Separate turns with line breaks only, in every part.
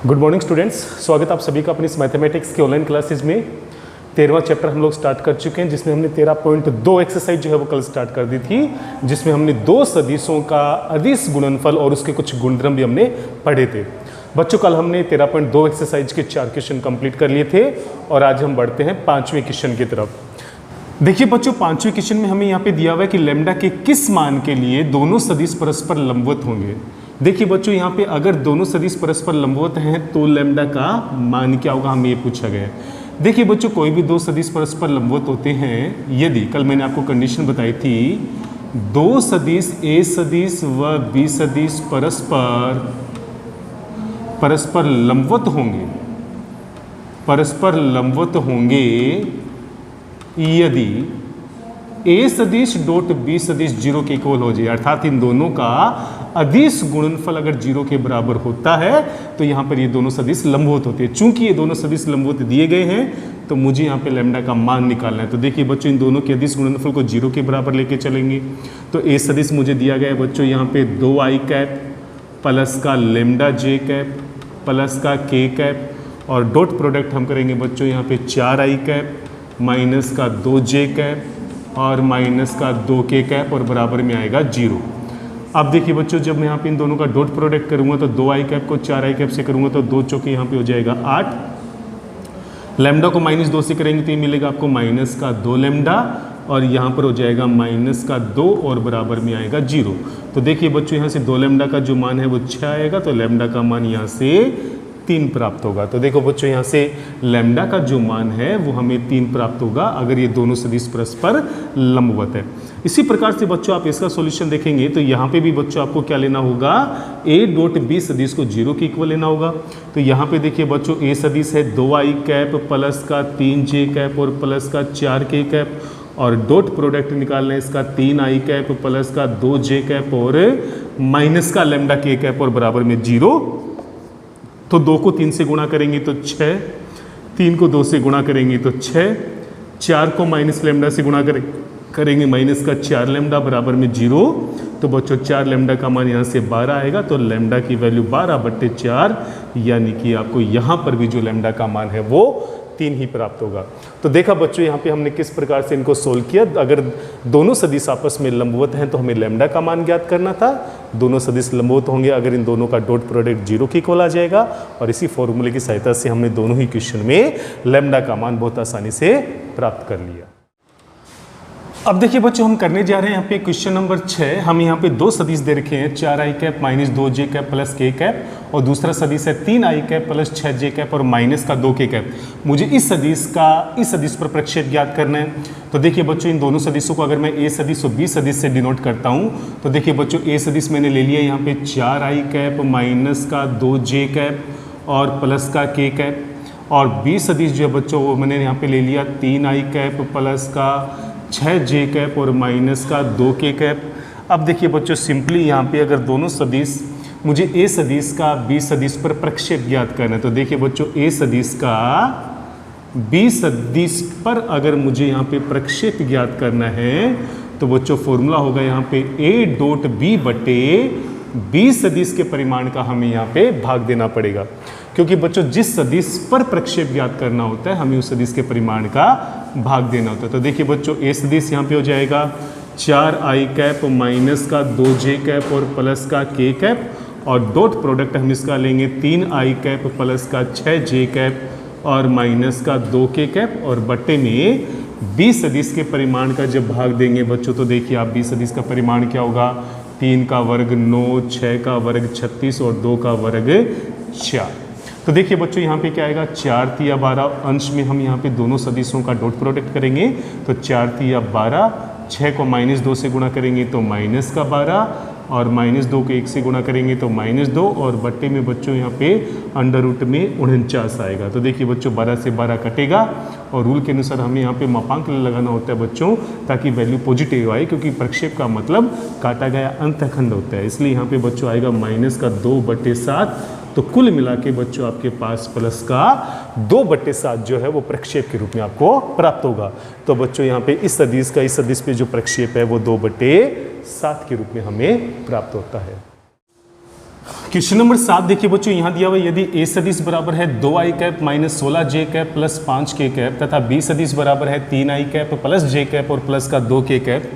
Good morning students, स्वागत आप सभी का अपनी इस मैथमेटिक्स के ऑनलाइन क्लासेज में। 13वां चैप्टर हम लोग स्टार्ट कर चुके हैं, जिसमें हमने 13.2 एक्सरसाइज जो है वो कल स्टार्ट कर दी थी, जिसमें हमने दो सदिशों का अदिश गुणनफल और उसके कुछ गुणधर्म भी हमने पढ़े थे। बच्चों, कल हमने 13.2 एक्सरसाइज के 4 क्वेश्चन कंप्लीट कर लिए थे और आज हम बढ़ते हैं 5वें क्वेश्चन की तरफ। देखिए बच्चों, 5वें क्वेश्चन में हमें यहाँ पे दिया हुआ है कि लैम्डा के किस मान के लिए दोनों सदिश परस्पर लंबवत होंगे। देखिए बच्चों, यहाँ पे अगर दोनों सदिश परस्पर लंबवत हैं तो लैम्डा का मान क्या होगा, हमें ये पूछा गया है। देखिए बच्चों, कोई भी दो सदिश परस्पर लंबवत होते हैं, यदि कल मैंने आपको कंडीशन बताई थी, दो सदिश ए सदिश व बी सदिश परस्पर लंबवत होंगे यदि ए सदिश डॉट बी सदिश 0 के इक्वल हो जाए, अर्थात इन दोनों का अदिश गुणनफल अगर 0 के बराबर होता है तो यहाँ पर ये दोनों सदिश लंबवत होते हैं। चूंकि ये दोनों सदिश लंबवत दिए गए हैं तो मुझे यहाँ पे लैम्डा का मान निकालना है। तो देखिए बच्चों, इन दोनों के अदिश गुणनफल को 0 के बराबर लेके चलेंगे। तो ए सदिश मुझे दिया गया है बच्चों यहाँ पे 2i कैप प्लस का लैम्डा जे कैप प्लस का के कैप, और डॉट प्रोडक्ट हम करेंगे बच्चों यहाँ पे 4i कैप माइनस का 2j कैप और माइनस का 2k कैप और बराबर में आएगा 0। अब देखिए बच्चों, जब मैं यहाँ पे इन दोनों का डॉट प्रोडक्ट करूँगा तो 2i कैप को 4i कैप से करूँगा तो 2 चौके यहाँ पे हो जाएगा 8। लैम्डा को -2 से करेंगे तो ये मिलेगा आपको माइनस का 2 लैम्डा और यहाँ पर हो जाएगा माइनस का 2 और बराबर में आएगा 0। तो देखिए बच्चों, यहाँ से 2 लैम्डा का जो मान है वो 6 आएगा, तो लैम्डा का मान यहाँ से 3 प्राप्त होगा। तो देखो बच्चों, यहाँ से लैम्डा का जो मान है वो हमें 3 प्राप्त होगा अगर ये दोनों सदिश परस्पर लंबवत है। इसी प्रकार से बच्चों आप इसका सॉल्यूशन देखेंगे तो यहाँ पे भी बच्चों आपको क्या लेना होगा, a डॉट बी सदिश को 0 के इक्वल लेना होगा। तो यहाँ पे देखिए बच्चों, a सदिश है 2i कैप प्लस का 3j कैप और प्लस का 4k कैप, और डॉट प्रोडक्ट निकालना है इसका 3i कैप प्लस का 2j कैप और माइनस का लैम्डा k कैप और बराबर में 0। तो 2 को 3 से गुणा करेंगे तो 6, 3 को 2 से गुणा करेंगे तो 6, 4 को माइनस लैम्डा से गुणा करेंगे माइनस का 4 लैम्डा बराबर में 0। तो बच्चों 4 लैम्डा का मान यहाँ से 12 आएगा, तो लैम्डा की वैल्यू 12/4, यानी कि आपको यहाँ पर भी जो लैम्डा का मान है वो 3 ही प्राप्त होगा। तो देखा बच्चों, यहाँ पे हमने किस प्रकार से इनको सोल्व किया। अगर दोनों सदिश आपस में लंबवत हैं तो हमें लैम्डा का मान ज्ञात करना था। दोनों सदिश लंबवत होंगे अगर इन दोनों का डॉट प्रोडक्ट 0 के इक्वल आ जाएगा, और इसी फॉर्मूले की सहायता से हमने दोनों ही क्वेश्चन में लैम्डा का मान बहुत आसानी से प्राप्त कर लिया। अब देखिए बच्चों, हम करने जा रहे हैं यहाँ पे क्वेश्चन नंबर 6। हम यहाँ पे दो सदिश दे रखे हैं, 4i cap minus 2j cap plus k cap, और दूसरा सदिश है 3i cap plus 6j cap और माइनस का 2k कैप। मुझे इस सदिश पर प्रक्षेप ज्ञात करना है। तो देखिए बच्चों, इन दोनों सदिशों को अगर मैं a सदिश और b सदिश से डिनोट करता हूँ तो देखिए बच्चों, a सदिश मैंने ले लिया यहाँ पे 4i कैप माइनस का 2j कैप और प्लस का k कैप, और b सदिश जो है बच्चों वो मैंने यहाँ पे ले लिया 3i कैप प्लस का 6j कैप और माइनस का 2k कैप। अब देखिए बच्चों, सिंपली यहाँ पे अगर दोनों सदिश, मुझे a सदिश का b सदिश पर प्रक्षेप ज्ञात करना है। तो देखिए बच्चों, a सदिश का b सदिश पर अगर मुझे यहाँ पे प्रक्षेप ज्ञात करना है तो बच्चों फॉर्मूला होगा यहाँ पे a डॉट b बटे b सदिश के परिमाण का हमें यहाँ पे भाग देना पड़ेगा, क्योंकि बच्चों जिस सदिश पर प्रक्षेप ज्ञात करना होता है हमें उस सदिश के परिमाण का भाग देना होता है। तो देखिए बच्चों, a सदिश यहाँ पे हो जाएगा 4i कैप माइनस का 2j कैप और प्लस का k कैप, और डॉट प्रोडक्ट हम इसका लेंगे 3i कैप प्लस का 6j कैप और माइनस का 2k कैप, और बट्टे में b सदिश के परिमाण का जब भाग देंगे बच्चों तो देखिए आप b सदिश का परिमाण क्या होगा, 3 का वर्ग 9, 6 का वर्ग 36 और 2 का वर्ग 4। तो देखिए बच्चों, यहाँ पे क्या आएगा, 4 तिया 12, अंश में हम यहाँ पे दोनों सदिशों का डॉट प्रोडक्ट करेंगे तो 4 तिया 12, 6 को -2 से गुणा करेंगे तो माइनस का 12, और -2 को 1 से गुणा करेंगे तो -2, और बट्टे में बच्चों यहाँ पे अंडर रूट में 49 आएगा। तो देखिए बच्चों, 12 से 12 कटेगा, और रूल के अनुसार हमें यहाँ पे मापांक लगाना होता है बच्चों ताकि वैल्यू पॉजिटिव आए, क्योंकि प्रक्षेप का मतलब काटा गया अंतखंड होता है। इसलिए यहाँ पे बच्चों आएगा -2/7। तो कुल मिला के बच्चों आपके पास प्लस का 2/7 जो है वो प्रक्षेप के रूप में आपको प्राप्त होगा। तो बच्चों यहाँ पे इस सदिश पे जो प्रक्षेप है वो 2/7 के रूप में हमें प्राप्त होता है। क्वेश्चन नंबर 7 देखिए बच्चों, यहाँ दिया हुआ यदि ए सदिश बराबर है 2i cap minus 16j cap plus 5k cap तथा बी सदिश बराबर है 3i cap plus j cap और प्लस का 2k कैप,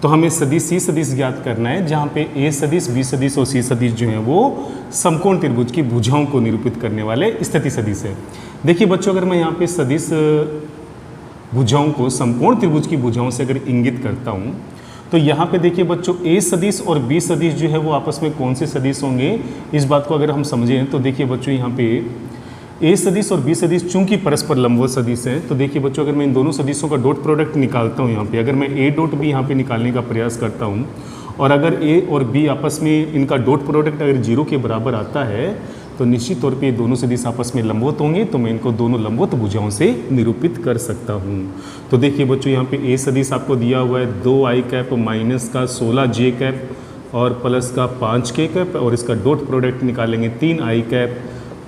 तो हमें सदिश सी सदिश ज्ञात करना है जहाँ पे ए सदिश बी सदिश और सी सदिश जो है वो समकोण त्रिभुज की भुजाओं को निरूपित करने वाले स्थिति सदिश है। देखिए बच्चों, अगर मैं यहाँ पे सदिश भुजाओं को समकोण त्रिभुज की भुजाओं से अगर इंगित करता हूँ तो यहाँ पे देखिए बच्चों, ए सदिश और बी सदिश जो है वो आपस में कौन से सदिश होंगे, इस बात को अगर हम समझें तो देखिए बच्चों, यहाँ पे ए सदिश और बी सदिश चूंकि परस्पर लंबवत सदिश हैं, तो देखिए बच्चों, अगर मैं इन दोनों सदिशों का डॉट प्रोडक्ट निकालता हूँ यहाँ पे, अगर मैं ए डॉट बी यहाँ पे निकालने का प्रयास करता हूँ और अगर ए और बी आपस में इनका डॉट प्रोडक्ट अगर 0 के बराबर आता है तो निश्चित तौर पे ये दोनों सदिश आपस में लंबवत होंगे, तो मैं इनको दोनों लंबवत भुजाओं से निरूपित कर सकता हूँ। तो देखिए बच्चों, यहाँ पे ए सदिश आपको दिया हुआ है 2i कैप माइनस का 16j कैप और प्लस का 5k कैप, और इसका डॉट प्रोडक्ट निकालेंगे 3i कैप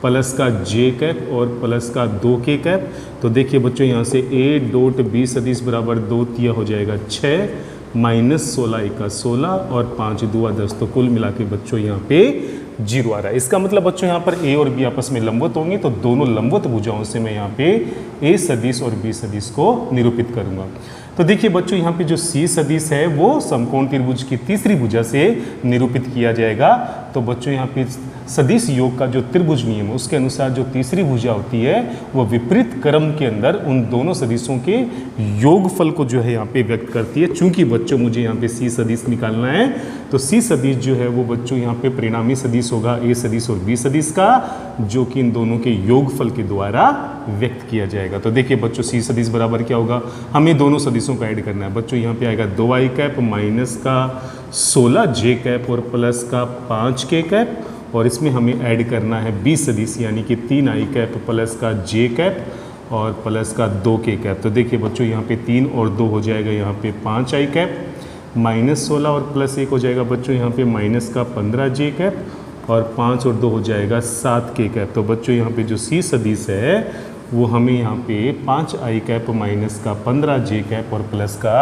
प्लस का j कैप और प्लस का 2k कैप। तो देखिए बच्चों, यहाँ से a डॉट b सदिश बराबर 2 तिया हो जाएगा 6 माइनस 16 का 16 और 5 दुआ 10, तो कुल मिला के बच्चों यहाँ पे 0 आ रहा है। इसका मतलब बच्चों यहाँ पर a और b आपस में लंबवत होंगे, तो दोनों लंबवत भुजाओं से मैं यहाँ पे a सदिश और b सदिश को निरूपित करूँगा। तो देखिए बच्चों, यहाँ पे जो c सदिश है वो समकोण त्रिभुज की तीसरी भुजा से निरूपित किया जाएगा। तो बच्चों, यहाँ पे सदिश योग का जो त्रिभुज नियम है उसके अनुसार जो तीसरी भुजा होती है वो विपरीत क्रम के अंदर उन दोनों सदिशों के योगफल को जो है यहाँ पे व्यक्त करती है। चूंकि बच्चों मुझे यहाँ पे c सदिश निकालना है, तो c सदिश जो है वो बच्चों यहाँ पे परिणामी सदिश होगा a सदिश और b सदिश का, जो कि इन दोनों के योगफल के द्वारा व्यक्त किया जाएगा। तो देखिए बच्चों, c सदिश बराबर क्या होगा, हमें दोनों सदिशों को ऐड करना है। बच्चों यहाँ पे आएगा 2i कैप माइनस का 16j कैप और प्लस का 5k कैप, और इसमें हमें ऐड करना है b सदिश यानी कि 3i कैप प्लस का j कैप और प्लस का 2k कैप। तो देखिए बच्चों, यहाँ पे 3 और 2 हो जाएगा यहाँ पे 5i कैप माइनस 16 और प्लस 1 हो जाएगा बच्चों यहाँ पे माइनस का 15j कैप और 5 और 2 हो जाएगा 7k कैप। तो बच्चों यहाँ पे जो c सदिश है वो हमें यहाँ पे 5i कैप माइनस का 15j कैप और प्लस का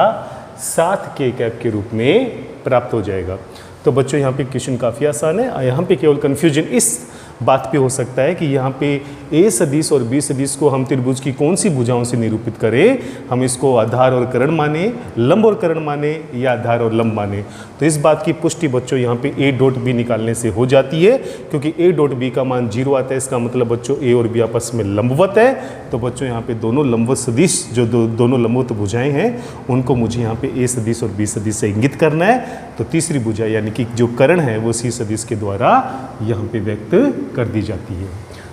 7k कैप के रूप में प्राप्त हो जाएगा। तो बच्चों, यहाँ पे क्वेश्चन काफ़ी आसान है। यहाँ पे केवल कन्फ्यूजन इस बात पे हो सकता है कि यहाँ पे ए सदिश और बी सदिश को हम त्रिभुज की कौन सी भुजाओं से निरूपित करें, हम इसको आधार और कर्ण माने, लंब और कर्ण माने या आधार और लंब माने। तो इस बात की पुष्टि बच्चों यहाँ पे ए डॉट बी निकालने से हो जाती है, क्योंकि ए डॉट बी का मान 0 आता है। इसका मतलब बच्चों ए और बी आपस में लंबवत है। तो बच्चों यहाँ पे दोनों लंबवत सदिश जो दोनों लंबवत भुजाएं हैं उनको मुझे यहाँ पे ए सदिश और बी सदिश से इंगित करना है। तो तीसरी भुजा यानी कि जो कर्ण है वो सी सदिश के द्वारा यहाँ पे व्यक्त कर दी जाती है।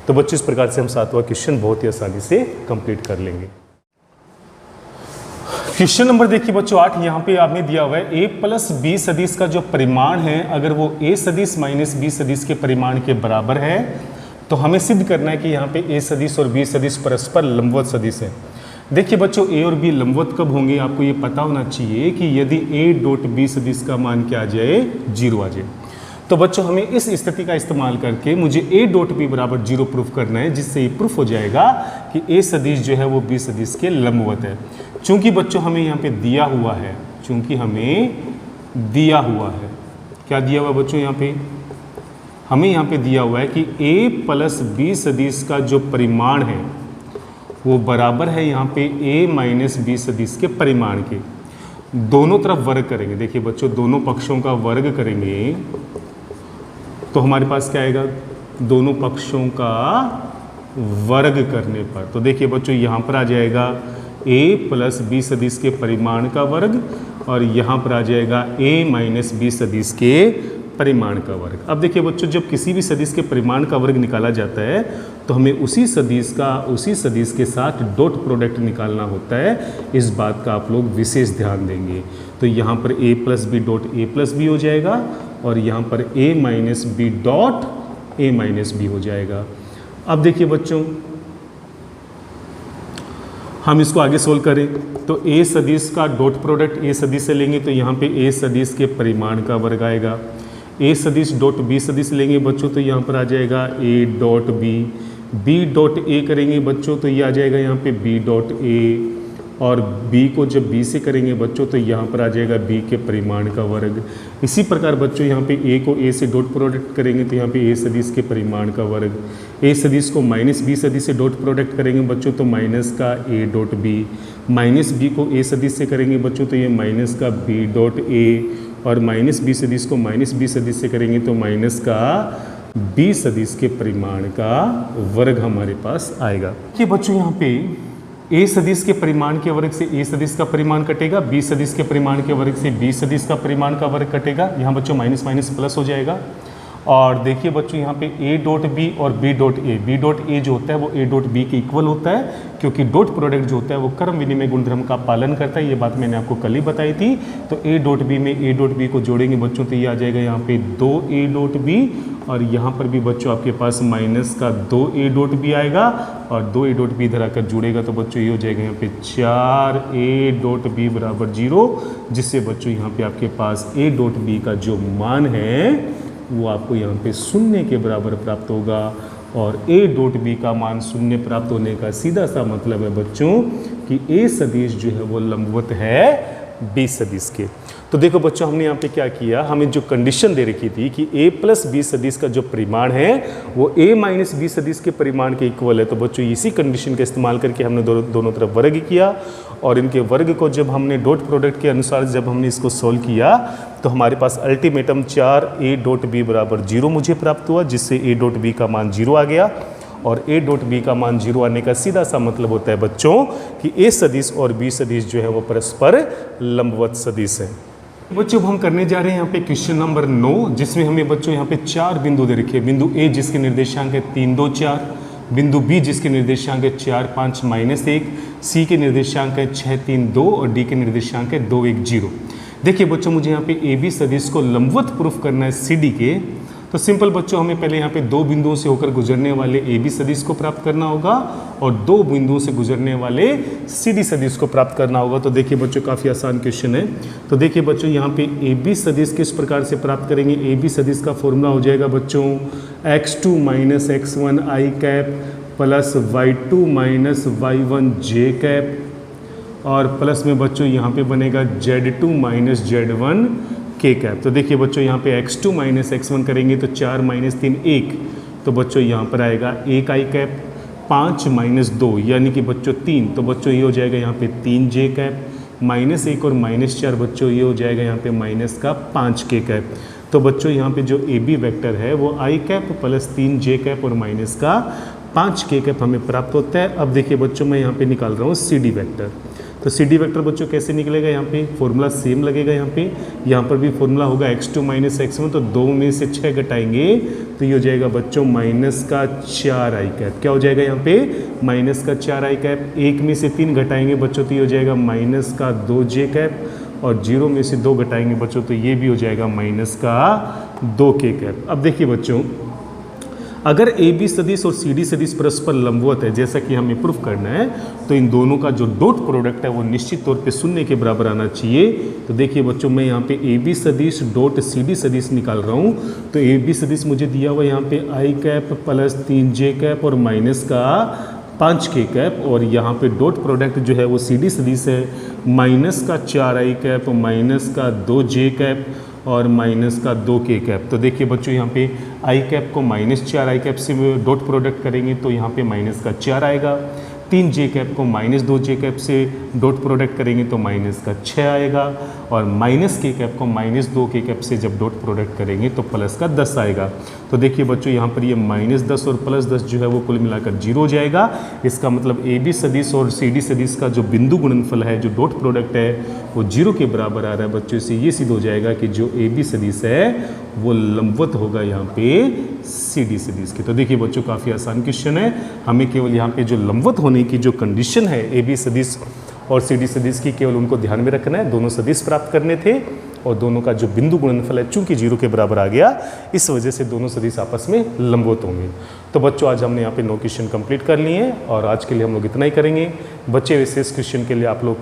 तो बच्चों, इस प्रकार से हम 7वां क्वेश्चन बहुत ही आसानी से कंप्लीट कर लेंगे। क्वेश्चन नंबर देखिए बच्चों 8, यहाँ पे आपने दिया हुआ है a प्लस बी सदिश का जो परिमाण है अगर वो a सदिश माइनस बी सदिश के परिमाण के बराबर है तो हमें सिद्ध करना है कि यहाँ पे a सदिश और b सदिश परस्पर लंबवत सदिश है। देखिए बच्चों, a और b लंबवत कब होंगे आपको ये पता होना चाहिए कि यदि a डॉट b सदिश का मान क्या आ जाए, 0 आ जाए। तो बच्चों, हमें इस स्थिति का इस्तेमाल करके मुझे a डॉट b बराबर 0 प्रूफ करना है, जिससे ये प्रूफ हो जाएगा कि a सदिश जो है वो b सदिश के लंबवत है। चूंकि बच्चों हमें यहाँ पे दिया हुआ है, चूंकि हमें दिया हुआ है, क्या दिया हुआ है बच्चों, यहाँ पे हमें यहाँ पे दिया हुआ है कि a प्लस b सदिश का जो परिमाण है वो बराबर है यहाँ पे a माइनस b सदिश के परिमाण के। दोनों तरफ वर्ग करेंगे। देखिए बच्चों, दोनों पक्षों का वर्ग करेंगे तो हमारे पास क्या आएगा, दोनों पक्षों का वर्ग करने पर। तो देखिए बच्चों, यहाँ पर आ जाएगा a प्लस बी सदिश के परिमाण का वर्ग और यहाँ पर आ जाएगा a माइनस बी सदिश के परिमाण का वर्ग। अब देखिए बच्चों, जब किसी भी सदिश के परिमाण का वर्ग निकाला जाता है तो हमें उसी सदिश के साथ डॉट प्रोडक्ट निकालना होता है। इस बात का आप लोग विशेष ध्यान देंगे। तो यहाँ पर a plus b dot a plus b हो जाएगा और यहाँ पर a minus b dot a minus b हो जाएगा। अब देखिए बच्चों, हम इसको आगे सोल्व करें तो a सदिश का डॉट प्रोडक्ट a सदिश से लेंगे तो यहाँ पे a सदिश के परिमाण का वर्ग आएगा। a सदिश डॉट b सदिश लेंगे बच्चों तो यहाँ पर आ जाएगा a dot b, b dot a करेंगे बच्चों तो ये आ जाएगा यहाँ पे b डॉट a और b को जब b से करेंगे बच्चों तो यहाँ पर आ जाएगा b के परिमाण का वर्ग। इसी प्रकार बच्चों यहाँ पे a को a से डॉट प्रोडक्ट करेंगे तो यहाँ पे a सदिश के परिमाण का वर्ग। a सदिश को माइनस b सदिश से डॉट प्रोडक्ट करेंगे बच्चों तो माइनस का a dot b, minus b को a सदिश से करेंगे बच्चों तो ये माइनस का b डॉट a, और माइनस b सदिश को माइनस b सदिश से करेंगे तो माइनस का b सदिश के परिमाण का वर्ग हमारे पास आएगा। कि बच्चों यहाँ पे a सदिश के परिमाण के वर्ग से a सदिश का परिमाण कटेगा, b सदिश के परिमाण के वर्ग से b सदिश का परिमाण का वर्ग कटेगा। यहाँ बच्चों माइनस माइनस प्लस हो जाएगा। और देखिए बच्चों यहाँ पे a डॉट b और b डॉट a जो होता है वो a डॉट b के इक्वल होता है, क्योंकि डॉट प्रोडक्ट जो होता है वो क्रम विनिमय गुणधर्म का पालन करता है। ये बात मैंने आपको कल ही बताई थी। तो a डॉट b में a डॉट b को जोड़ेंगे बच्चों तो ये आ जाएगा यहाँ पे 2a डॉट b, और यहाँ पर भी बच्चों आपके पास माइनस का 2a डॉट b आएगा, और 2a डॉट b इधर आकर जुड़ेगा तो बच्चों ये हो जाएगा यहाँ पे 4a डॉट b बराबर 0, जिससे बच्चों यहाँ पे आपके पास a डॉट b का जो मान है वो आपको यहाँ पे शून्य के बराबर प्राप्त होगा। और a डॉट b का मान शून्य प्राप्त होने का सीधा सा मतलब है बच्चों कि a सदिश जो है वो लंबवत है b सदिश के। तो देखो बच्चों हमने यहाँ पे क्या किया, हमें जो कंडीशन दे रखी थी कि a प्लस b सदिश का जो परिमाण है वो a माइनस b सदिश के परिमाण के इक्वल है। तो बच्चों इसी कंडीशन का इस्तेमाल करके हमने दोनों तरफ वर्ग किया, और इनके वर्ग को जब हमने डॉट प्रोडक्ट के अनुसार जब हमने इसको सॉल्व किया तो हमारे पास अल्टीमेटम 4a डॉट b बराबर 0 मुझे प्राप्त हुआ, जिससे a डॉट b का मान 0 आ गया। और a डॉट b का मान 0 आने का सीधा सा मतलब होता है बच्चों कि a सदिश और b सदिश जो है वो परस्पर लंबवत सदिश है। बच्चों हम करने जा रहे हैं यहाँ पे क्वेश्चन नंबर 9, जिसमें हमें बच्चों यहाँ पे 4 बिंदु दे रखे हैं। बिंदु a जिसके निर्देशांक है 3, 2, 4, बिंदु b जिसके निर्देशांक है 4, 5, -1, c के निर्देशांक है 6, 3, 2 और d के निर्देशांक है 2, 1, 0। देखिए बच्चों मुझे यहाँ पे a b सदिश को लंबवत प्रूफ करना है c d के। तो सिंपल बच्चों हमें पहले यहाँ पे 2 बिंदुओं से होकर गुजरने वाले ए बी सदिश को प्राप्त करना होगा और 2 बिंदुओं से गुजरने वाले सी डी सदिश को प्राप्त करना होगा। तो देखिए बच्चों काफ़ी आसान क्वेश्चन है। तो देखिए बच्चों यहाँ पे ए बी सदिश किस प्रकार से प्राप्त करेंगे। ए बी सदिश का फॉर्मूला हो जाएगा बच्चों x2 minus x1 i cap plus y2 minus y1 j cap और प्लस में बच्चों यहाँ पे बनेगा z2 माइनस z1 के कैप। तो देखिए बच्चों यहाँ पे x2 माइनस x1 करेंगे तो 4 माइनस 3 1, तो बच्चों यहाँ पर आएगा 1 आई कैप, 5 माइनस 2 यानी कि बच्चों 3, तो बच्चों ये हो जाएगा यहाँ पे 3 जे कैप, माइनस 1 और माइनस 4 बच्चों ये हो जाएगा यहाँ पे माइनस का 5 के कैप। तो बच्चों यहाँ पे जो ए बी वैक्टर है वो आई कैप प्लस 3 जे कैप और माइनस का 5 के कैप हमें प्राप्त होता है। अब देखिए बच्चों मैं यहाँ पे निकाल रहा हूँ सी डी वैक्टर। तो सी डी वैक्टर बच्चों कैसे निकलेगा, यहाँ पे फॉर्मूला सेम लगेगा। यहाँ पर भी फॉर्मूला होगा x2 माइनस x1, तो 2 में से 6 घटाएंगे तो ये हो जाएगा बच्चों माइनस का 4 आई कैप। क्या हो जाएगा यहाँ पे माइनस का 4 आई कैप। 1 में से 3 घटाएंगे बच्चों तो ये हो जाएगा माइनस का 2 जे कैप और 0 में से 2 घटाएंगे बच्चों तो ये भी हो जाएगा माइनस का 2 के कैप। अब देखिए बच्चों अगर ए बी सदिश और सी डी सदिश परस्पर लंबवत है जैसा कि हमें प्रूफ करना है, तो इन दोनों का जो डॉट प्रोडक्ट है वो निश्चित तौर पे शून्य के बराबर आना चाहिए। तो देखिए बच्चों मैं यहाँ पे ए बी सदिश डॉट सी डी सदिश निकाल रहा हूँ। तो ए बी सदिश मुझे दिया हुआ यहाँ पे आई कैप प्लस 3 जे कैप और माइनस का 5 के कैप, और यहाँ पे डॉट प्रोडक्ट जो है वो सी डी सदिश है माइनस का 4 आई कैप माइनस का 2 जे कैप और माइनस का 2 के कैप। तो देखिए बच्चों यहाँ पे आई कैप को माइनस 4 आई कैप से डॉट प्रोडक्ट करेंगे तो यहाँ पे माइनस का 4 आएगा। 3 जे कैप को माइनस 2 जे कैप से डॉट प्रोडक्ट करेंगे तो माइनस का 6 आएगा, और माइनस के कैप को माइनस 2 के कैप से जब डॉट प्रोडक्ट करेंगे तो प्लस का 10 आएगा। तो देखिए बच्चों यहाँ पर ये माइनस 10 और प्लस 10 जो है वो कुल मिलाकर 0 हो जाएगा। इसका मतलब ए बी सदिश और सी डी सदिश का जो बिंदु गुणनफल है, जो डॉट प्रोडक्ट है वो 0 के बराबर आ रहा है बच्चों। से ये सिद्ध हो जाएगा कि जो ए बी सदिश है वो लंबवत होगा यहाँ पे सी डी सदिश के। तो देखिए बच्चों काफ़ी आसान क्वेश्चन है। हमें केवल यहाँ पे जो लंबवत होने की जो कंडीशन है ए बी सदिश और सी डी सदिश की, केवल उनको ध्यान में रखना है। दोनों सदिश प्राप्त करने थे और दोनों का जो बिंदु गुणनफल है चूंकि 0 के बराबर आ गया, इस वजह से दोनों सदिश आपस में लंबवत होंगे। तो बच्चों आज हमने यहाँ पे 9 क्वेश्चन कंप्लीट कर लिए हैं और आज के लिए हम लोग इतना ही करेंगे। बच्चे विशेष क्वेश्चन के लिए आप लोग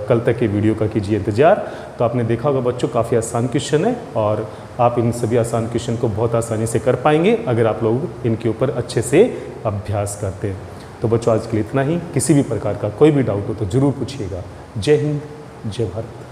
कल तक के वीडियो का कीजिए इंतजार। तो आपने देखा होगा बच्चों काफ़ी आसान क्वेश्चन है और आप इन सभी आसान क्वेश्चन को बहुत आसानी से कर पाएंगे अगर आप लोग इनके ऊपर अच्छे से अभ्यास करते हैं। तो बच्चों आज के लिए इतना ही। किसी भी प्रकार का कोई भी डाउट हो तो ज़रूर पूछिएगा। जय हिंद, जय भारत।